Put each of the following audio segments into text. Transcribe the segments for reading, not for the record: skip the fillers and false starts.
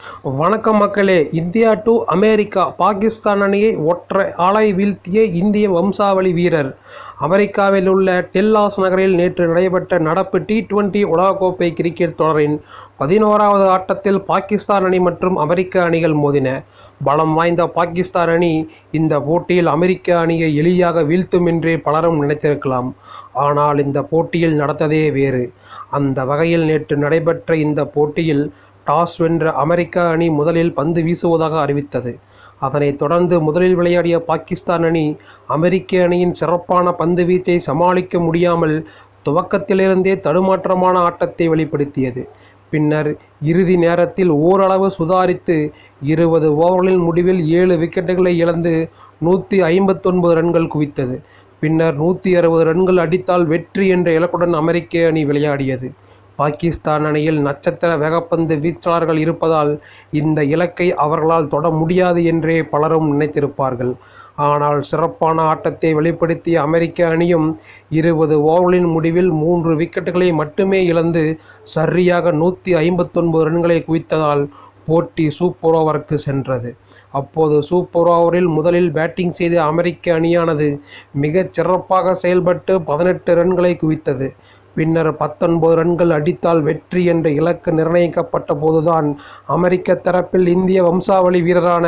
வணக்கம் மக்களே. India to America Pakistan அணியை ஒற்றை ஆளை வீழ்த்திய இந்திய வம்சாவளி வீரர். அமெரிக்காவில் உள்ள டெல்லாஸ் நகரில் நேற்று நடைபெற்ற நடப்பு T20 உலகக்கோப்பை கிரிக்கெட் தொடரின் 11வது ஆட்டத்தில் பாகிஸ்தான் அணி மற்றும் அமெரிக்க அணிகள் மோதின. பலம் வாய்ந்த பாகிஸ்தான் அணி இந்த போட்டியில் அமெரிக்க அணியை எளிதாக வீழ்த்தும் என்றே பலரும் நினைத்திருக்கலாம். ஆனால் இந்த போட்டியில் நடந்ததே வேறு. அந்த வகையில் நேற்று நடைபெற்ற இந்த போட்டியில் டாஸ் வென்ற அமெரிக்க அணி முதலில் பந்து வீசுவதாக அறிவித்தது. அதனைத் தொடர்ந்து முதலில் விளையாடிய பாகிஸ்தான் அணி அமெரிக்க அணியின் சிறப்பான பந்து வீச்சை சமாளிக்க முடியாமல் துவக்கத்திலிருந்தே தடுமாற்றமான ஆட்டத்தை வெளிப்படுத்தியது. பின்னர் இறுதி நேரத்தில் ஓரளவு சுதாரித்து 20 ஓவர்களின் முடிவில் 7 விக்கெட்டுகளை இழந்து 159 ரன்கள் குவித்தது. பின்னர் 160 ரன்கள் அடித்தால் வெற்றி என்ற இலக்குடன் அமெரிக்க அணி விளையாடியது. பாகிஸ்தான் அணியில் நட்சத்திர வேகப்பந்து வீச்சாளர்கள் இருப்பதால் இந்த இலக்கை அவர்களால் தொட முடியாது என்றே பலரும் நினைத்திருப்பார்கள். ஆனால் சிறப்பான ஆட்டத்தை வெளிப்படுத்திய அமெரிக்க அணியும் 20 ஓவர்களின் முடிவில் 3 விக்கெட்டுகளை மட்டுமே இழந்து சரியாக 159 ரன்களை குவித்ததால் போட்டி சூப்பர் ஓவருக்கு சென்றது. அப்போது சூப்பர் ஓவரில் முதலில் பேட்டிங் செய்த அமெரிக்க அணியானது மிகச் சிறப்பாக செயல்பட்டு 18 ரன்களை குவித்தது. பின்னர் 19 ரன்கள் அடித்தால் வெற்றி என்ற இலக்கு நிர்ணயிக்கப்பட்ட போதுதான் அமெரிக்க தரப்பில் இந்திய வம்சாவளி வீரரான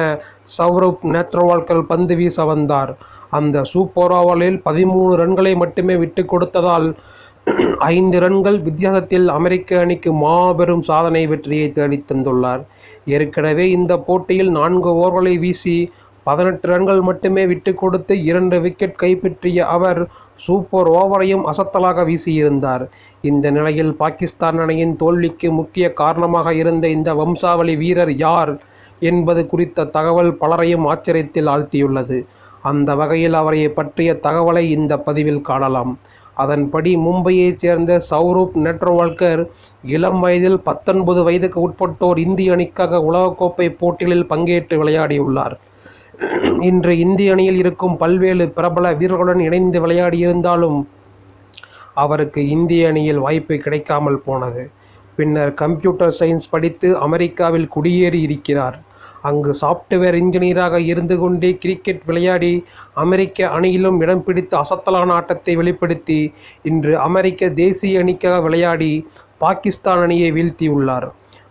சௌரவ் நேத்ரவால்கர் பந்து வீச வந்தார். அந்த சூப்பர் ஓவரில் 13 ரன்களை மட்டுமே விட்டு கொடுத்ததால் 5 ரன்கள் வித்தியாசத்தில் அமெரிக்க அணிக்கு மாபெரும் சாதனை வெற்றியை தேடித் தந்துள்ளார். ஏற்கனவே இந்த போட்டியில் 4 ஓவர்களை வீசி 18 ரன்கள் மட்டுமே விட்டு கொடுத்து 2 விக்கெட் கைப்பற்றிய அவர் சூப்பர் ஓவரையும் அசத்தலாக வீசியிருந்தார். இந்த நிலையில் பாகிஸ்தான் அணியின் தோல்விக்கு முக்கிய காரணமாக இருந்த இந்த வம்சாவளி வீரர் யார் என்பது குறித்த தகவல் பலரையும் ஆச்சரியத்தில் ஆழ்த்தியுள்ளது. அந்த வகையில் அவரை பற்றிய தகவலை இந்த பதிவில் காணலாம். அதன்படி மும்பையைச் சேர்ந்த சௌரவ் நேத்ரவால்கர் இளம் வயதில் 19 வயதுக்கு உட்பட்டோர் இந்திய அணிக்காக உலகக்கோப்பை போட்டிகளில் பங்கேற்று விளையாடியுள்ளார். இன்று இந்திய அணியில் இருக்கும் பல்வேறு பிரபல வீரர்களுடன் இணைந்து விளையாடியிருந்தாலும் அவருக்கு இந்திய அணியில் வாய்ப்பு கிடைக்காமல் போனது. பின்னர் கம்ப்யூட்டர் சயின்ஸ் படித்து அமெரிக்காவில் குடியேறி இருக்கிறார். அங்கு சாப்ட்வேர் இன்ஜினியராக இருந்து கொண்டே கிரிக்கெட் விளையாடி அமெரிக்க அணியிலும் இடம் பிடித்து அசத்தலான ஆட்டத்தை வெளிப்படுத்தி இன்று அமெரிக்க தேசிய அணிக்காக விளையாடி பாகிஸ்தான் அணியை வீழ்த்தியுள்ளார்.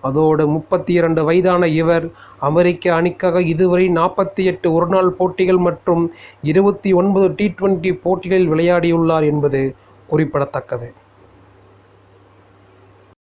அதோடு 32 வயதான இவர் அமெரிக்க அணிக்காக இதுவரை 48 ஒருநாள் போட்டிகள் மற்றும் 29 T20 போட்டிகளில் விளையாடியுள்ளார் என்பது குறிப்பிடத்தக்கது.